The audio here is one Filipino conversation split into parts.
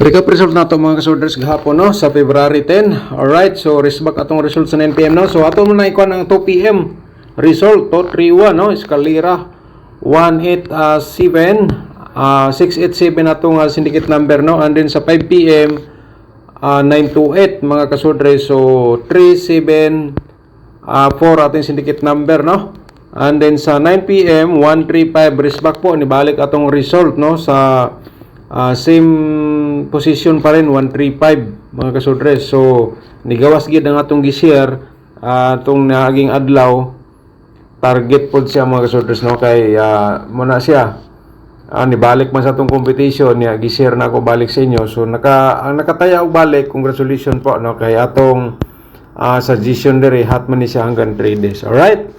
Recap result na ito mga kasorders gahapon no, sa February 10. Alright, so resback atong result sa 9pm no. So ato muna ikuha ng 2pm result to 3-1 no, Escalera 187 687 atong syndicate number no. And then sa 5pm 928 mga kasorders, so 374 ating syndicate number no. And then sa 9pm 135 resback po, nibalik atong result no sa same position pa rin 135 mga kasudres. So nigawas gid ang atong gi-share atong naging adlaw, target pod siya mga kasudres no, kay muna siya nibalik man sa atong competition niya, gi-share na ako balik sa inyo. So nakataya og balik, congratulations po no, kay atong suggestion dere hat man ni siya hanggang 3 days. Alright,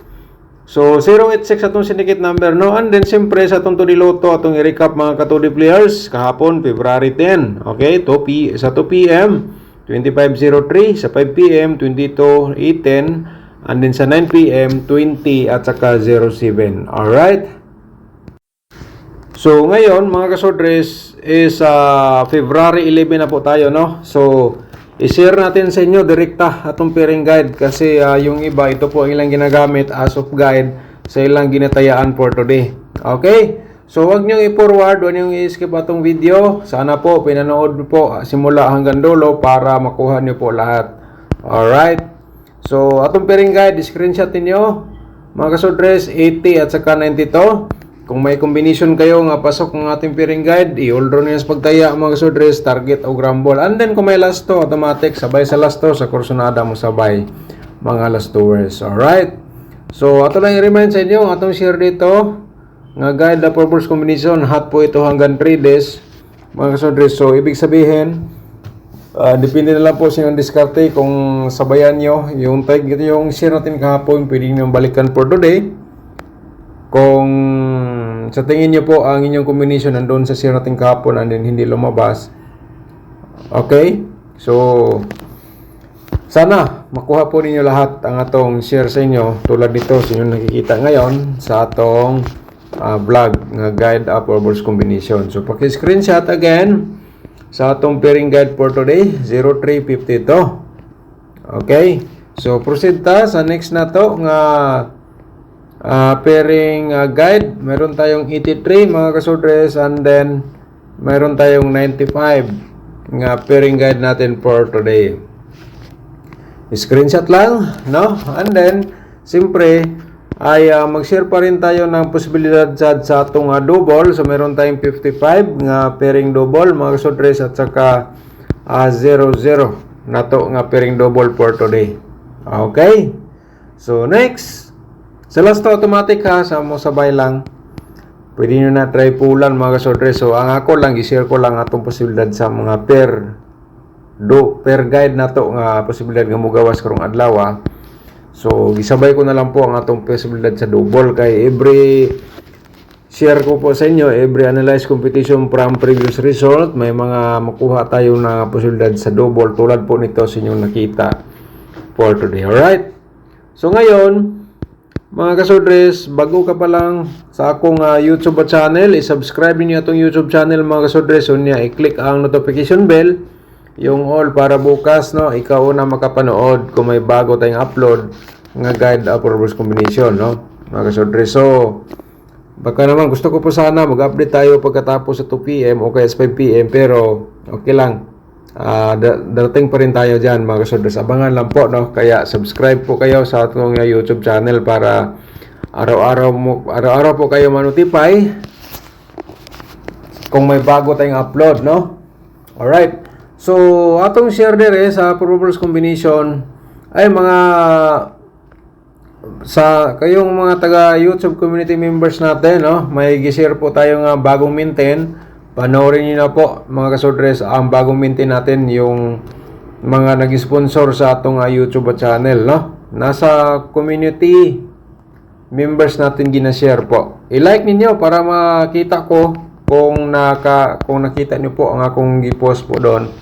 so 086 atong syndicate number no. And then siyempre sa atong Todi Loto atong i-recap mga katodi players kahapon February 10. Okay, sa 2pm 2503, sa 5pm 2218, and then sa 9pm 20 at saka 07. Alright, so ngayon mga kasodres is February 11 na po tayo no. So i-share natin sa inyo direkta atong pairing guide kasi yung iba ito po ang ilang ginagamit as of guide sa ilang ginatayaan for today. Okay, so wag nyo i-forward, wag nyo i-skip atong video. Sana po pinanood po simula hanggang dulo para makuha nyo po lahat. Alright, so atong pairing guide, screenshot niyo mga kasodres 80 at saka 92. Kung may combination kayo nga pasok ng ating pairing guide, i-hold niyo sa pagtaya mga kasodres, target o grumble. And then kung may last to, automatic sabay sa last to, sa kursonada mo sabay mga last tours. Alright, so ato lang i-remind sa inyo atong share dito nga guide na purpose combination, hot po ito hanggang 3 days mga kasodres. So ibig sabihin depende na lang po sa inyong diskarte kung sabayan nyo yung tag, yung share natin kahapon, pwede nyo balikan for today. Kung sa tingin nyo po ang inyong combination nandun sa share natin kahapon and then hindi lumabas, okay, so sana makuha po ninyo lahat ang atong share sa inyo tulad dito sa inyong nakikita ngayon sa atong vlog nga guide up or balls combination. So paki-screenshot again sa atong pairing guide for today 0352. Okay, so proceed ta sa next na to nga pairing guide. Meron tayong 83 mga kasodres, and then meron tayong 95 nga pairing guide natin for today. Screenshot lang no. And then siyempre ay mag-share pa rin tayo ng posibilidad sa atong double. So meron tayong 55 nga pairing double mga kasodres, at saka 00 na to nga pairing double for today. Okay, so next sa last to automatic ha, sa mo sabay lang. Pwede nyo na try pulan mga kasodres. So ang ako lang, i-share ko lang atong posibilidad sa mga per guide na to nga posibilidad nga mugawas karong adlaw. So gisabay ko na lang po ang atong posibilidad sa double, kay every share ko po sa inyo, every analyze competition from previous result, may mga makuha tayo na posibilidad sa double tulad po nito sa inyong nakita for today. Alright, so ngayon mga kasodres, bago ka pa lang sa akong YouTube channel, i-subscribe niyo itong YouTube channel mga kasodres. So niya, i-click ang notification bell, yung all, para bukas no, ikaw na makapanood kung may bago tayong upload nga guide up or balls combination no mga kasodres. So baka naman gusto ko po sana mag-update tayo pagkatapos sa 2pm o kaya sa 5pm, pero okay lang, darating pa rin tayo dyan mga kasodres. Abangan lang po no, kaya subscribe po kayo sa atong YouTube channel para araw-araw po kayo ma-notify kung may bago tayong upload no. Alright, so atong share dire sa probables combination ay mga sa kayong mga taga YouTube community members natin no, may gi-share po tayo nga bagong maintain. Panoorin niyo na po mga kasodres ang bagong maintain natin, yung mga nag-sponsor sa atong YouTube channel no. Nasa community members natin gina-share po. I-like ninyo para makita ko kung nakita niyo po ang akong gi-post po doon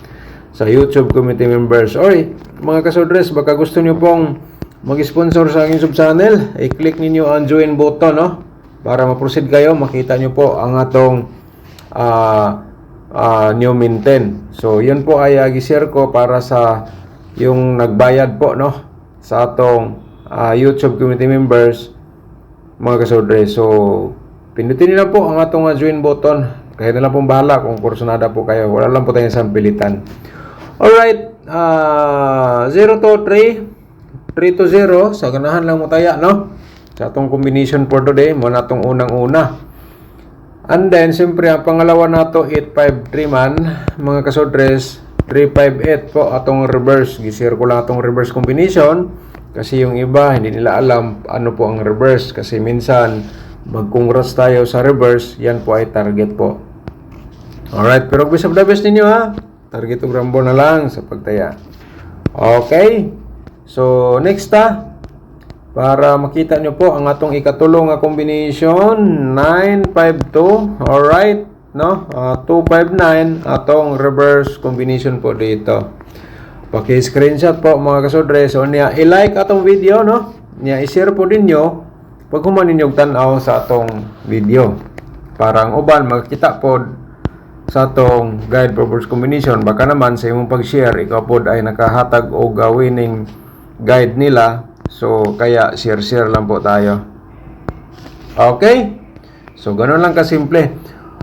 sa YouTube community members. Oy, mga kasodres, baka gusto niyo pong mag-sponsor sa aking YouTube channel, i-click ninyo ang join button no, para ma-proceed kayo, makita niyo po ang atong new maintain. So yun po ay gi-share ko para sa yung nagbayad po, no, sa atong YouTube community members, mga kasodre. So pindutin niyo lang po ang atong join button. Kaya na lang pong bahala kung kursunada po kayo. Wala lang po tayong sampilitan. Alright, 0 to 3 to 0, sa ganahan lang mo taya, no, sa atong combination for today. Muna atong unang-una. And then, siyempre, ang pangalawa na to, 853 man, mga kasodres, 358 po, atong reverse. Gisir ko lang atong reverse combination, kasi yung iba, hindi nila alam ano po ang reverse. Kasi minsan, mag-congrats tayo sa reverse, yan po ay target po. Alright, pero wish of the best ninyo, ha. Target o rambo na lang sa pagtaya. Okay, so next, para makita nyo po ang atong ikatulong nga combination, 952, alright, no? 259 atong reverse combination po dito. Paki-screenshot po, mga kasodre. So niya i-like atong video, no? Niya i-share po ninyo pag human ninyong tanaw sa atong video. Para ang uban makita po sa atong guide for reverse combination. Baka naman sa imong pag-share, ikaw po ay nakahatag o winning guide nila. So, kaya share lang po tayo. Okay? So, ganoon lang kasimple.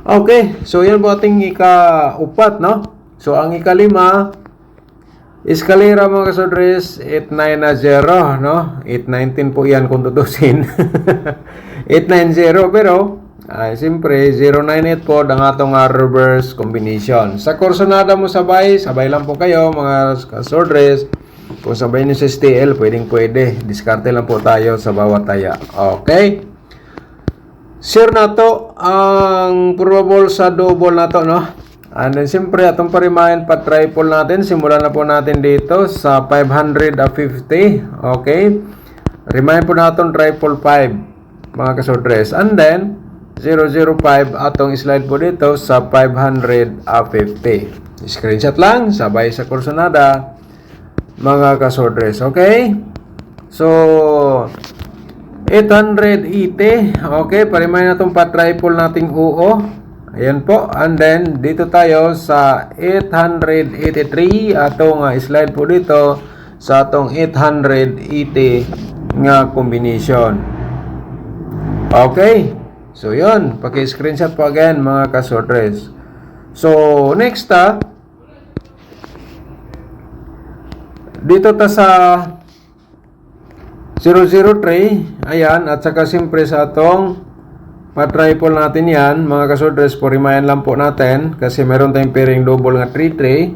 Okay. So, yan po ating ika-upat, no? So, ang ikalima, eskalera, mga kasodres, 890, no? 819 po yan kung tutusin. 890, pero, siyempre, 098 po ang atong reverse combination. Sa kursonada mo sabay lang po kayo, mga kasodres. Kung sabay nyo sa STL, pwede. Diskarte lang po tayo sa bawat taya. Okay? Share na to ang probable sa double na to, no? And then, siyempre, atong parimahin pa triple natin. Simulan na po natin dito sa 550. Okay? Remind po natin triple 5, mga kasodres. And then, 005 atong slide po dito sa 550. Screenshot lang, sabay sa kursonada, mga kasodres. Okay? So, 880. Okay, parimay na itong pa-triple nating UO. Ayan po. And then, dito tayo sa 883. Atong slide po dito sa atong 880 nga combination. Okay? So, yun. Paki-screenshot po again, mga kasodres. So, next, dito ta sa 003, ayan, at saka siyempre sa atong pa-triple natin yan, mga kasodres, purimayan lang po natin, kasi meron tayong pairing double nga 3-3,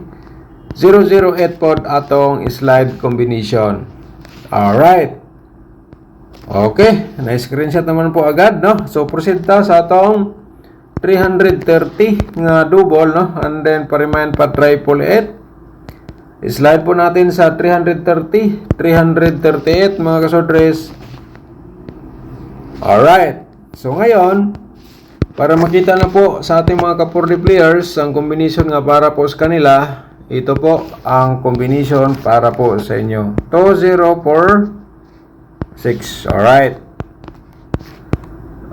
008 po atong slide combination. Alright. Okay, na-screenshot naman po agad, no? So, proceed ta sa atong 330 nga double, no? And then, parimayan pa-triple 8. Slide po natin sa 330, 338, mga kasodres. Alright. So, ngayon, para makita na po sa ating mga kapurdi players, ang combination nga para po sa kanila, ito po ang combination para po sa inyo. 2046. Alright.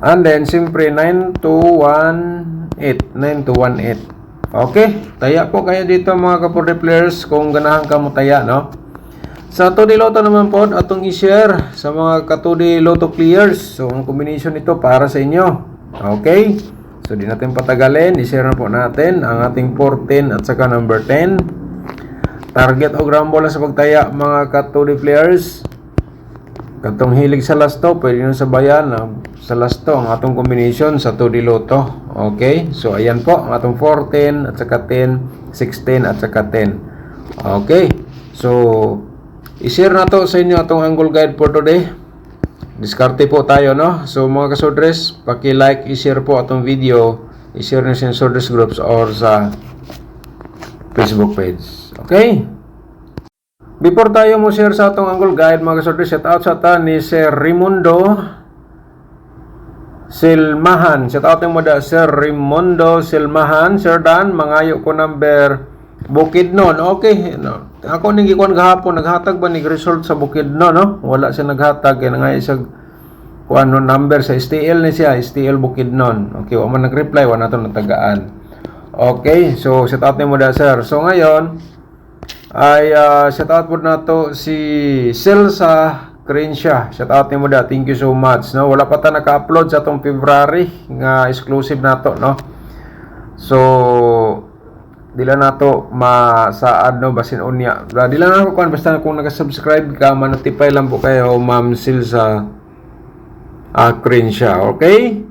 And then, siyempre, 9218. 9218. Okay, taya po kayo dito, mga kapurdi players, kung ganahan ka mo taya, no? Sa 2D Lotto naman po, atong i-share sa mga ka-2D Lotto players. So, ang combination nito para sa inyo. Okay? So, di natin patagalin. I-share na po natin ang ating 14 at saka number 10. Target o grambola sa pagtaya, mga ka-2D players. Katong hilig sa lasto, pwede nyo sabayan sa lasto ang atong combination sa 2D Lotto. Okay? So, ayan po, ang atong 14 at saka 10, 16 at saka 10. Okay? So, i-share na to sa inyo atong angle guide for today. Diskarte po tayo, no? So, mga kasodres, paki-like, i-share po atong video. I-share nyo sa Sodres groups or sa Facebook page. Okay? Before tayo mo share sa atong angle guide, mga kasodres, shout out sa ta ni Sir Raimundo Silmahan. Shout out mo da Sir Raimundo Silmahan. Sir Dan, mangayo ko number Bukidnon. Okay, no. Ako ning gikuan gahapon, naghatag ba ni result sa Bukidnon, no? Wala siya naghatag, kaya nga isag kuan no number sa STL ni siya, STL Bukidnon. Okay, wa man nag-reply, wa nato natagaan. Okay, so shout out nimo da sir. So ngayon ay shout out po na to si Celsa Crenshaw. Shout out nimo da. Thank you so much, no. Wala pa ta naka-upload sa tong February nga exclusive nato, no. So dila nato masaad, no, basin unya. Dila na ako kan basta kung naka-subscribe ka, ma-notify lang po kayo, Ma'am Celsa Crenshaw. Okay?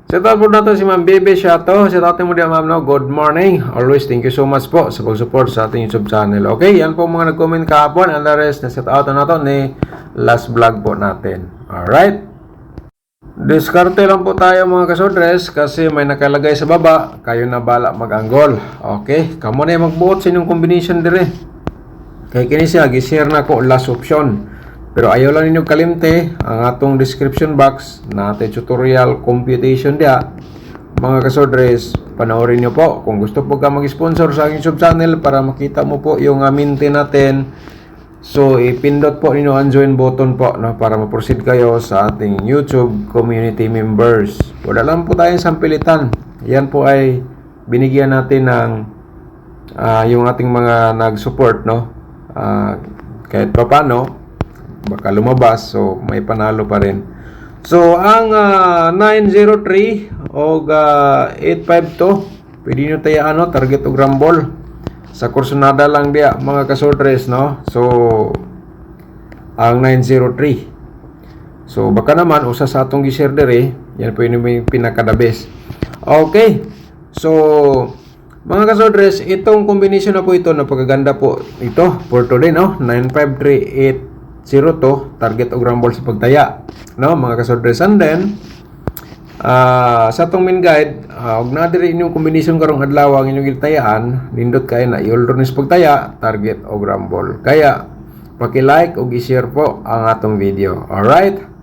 Shout out po na to si Ma'am Bebe Shato. Shout out mo din, ma'am, no? Good morning. Always thank you so much po sa pag-support sa ating YouTube channel. Okay, yan po mga nag-comment kahapon. And the rest na shout out na to ni last vlog po natin. Alright. Diskarte lang po tayo mga kasodres kasi may nakalagay sa baba. Kayo na bala mag-anggol. Okay, kamo na magbuot sa inyong combination dire. Kaya kini siya, gi-share na ko last option. Pero ayaw lang ninyo kalimte ang atong description box na ating tutorial computation dia. Mga kasodres, panoorin nyo po. Kung gusto po ka mag-sponsor sa aking YouTube channel para makita mo po yung minti natin, so ipindot po ninyo ang join button po, no, para ma-proceed kayo sa ating YouTube community members. Wala lang po tayong sampilitan. Yan po ay binigyan natin ng yung ating mga nag-support, no. Kahit pa paano baka lumabas, so may panalo pa rin. So ang 903 o 852 pwede nyo tayo target o grambol sa kursonada lang dia mga kasodres, no. So ang 903, so baka naman usa sa atong gi-share dire, yan po yung pinaka-the-best. Okay, so mga kasodres, itong combination na po ito, napakaganda po ito for today, no. 953802 target o grambol sa pagtaya, no, mga kasodres. And then sa atong main guide, og na diri inyong combination karong adlaw ang inyong gitayaan, nindot kay na iulro ni sa pagtaya target o grambol. Kaya paki-like og i-share po ang atong video. Alright.